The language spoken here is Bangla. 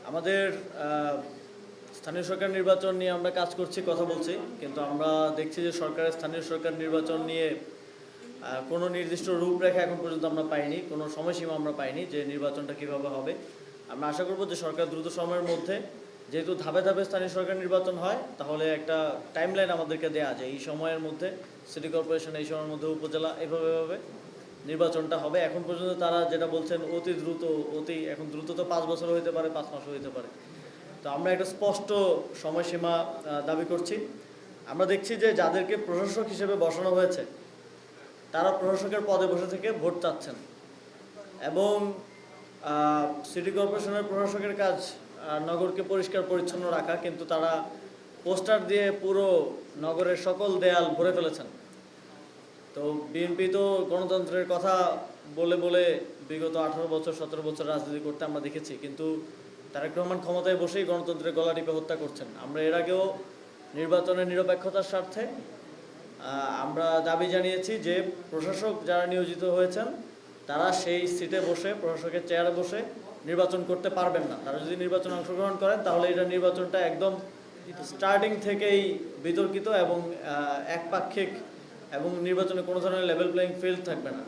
আমাদের স্থানীয় সরকার নির্বাচন নিয়ে আমরা কাজ করছি, কথা বলছি, কিন্তু আমরা দেখছি যে সরকারের স্থানীয় সরকার নির্বাচন নিয়ে কোনো নির্দিষ্ট রূপরেখা এখন পর্যন্ত আমরা পাইনি, কোনো সময়সীমা আমরা পাইনি যে নির্বাচনটা কিভাবে হবে। আমরা আশা করব যে সরকার দ্রুত সময়ের মধ্যে, যেহেতু ধাপে ধাপে স্থানীয় সরকার নির্বাচন হয়, তাহলে একটা টাইমলাইন আমাদেরকে দেওয়া যায় এই সময়ের মধ্যে সিটি কর্পোরেশন, এই সময়ের মধ্যে উপজেলা, এভাবে নির্বাচনটা হবে। এখন পর্যন্ত তারা যেটা বলছেন অতি দ্রুত, এখন দ্রুত তো 5 বছর হইতে পারে, 5 মাসও হইতে পারে। তো আমরা একটা স্পষ্ট সময়সীমা দাবি করছি। আমরা দেখছি যে যাদেরকে প্রশাসক হিসেবে বসানো হয়েছে তারা প্রশাসকের পদে বসে থেকে ভোট চাচ্ছেন, এবং সিটি কর্পোরেশনের প্রশাসকের কাজ নগরকে পরিষ্কার পরিচ্ছন্ন রাখা, কিন্তু তারা পোস্টার দিয়ে পুরো নগরের সকল দেয়াল ভরে ফেলেছেন। তো বিএনপি তো গণতন্ত্রের কথা বলে বলে বিগত 18 বছর 17 বছর রাজনীতি করতে আমরা দেখেছি, কিন্তু তারেক রহমান ক্ষমতায় বসেই গণতন্ত্রের গলা টিপে হত্যা করছেন। আমরা এর আগেও নির্বাচনের নিরপেক্ষতার স্বার্থে আমরা দাবি জানিয়েছি যে প্রশাসক যারা নিয়োজিত হয়েছেন তারা সেই সিটে বসে, প্রশাসকের চেয়ারে বসে নির্বাচন করতে পারবেন না। তারা যদি নির্বাচনে অংশগ্রহণ করেন তাহলে এটা নির্বাচনটা একদম স্টার্টিং থেকেই বিতর্কিত এবং একপাক্ষিক, এবং নির্বাচনে কোনো ধরনের লেভেল প্লেয়িং ফিল্ড থাকবে না।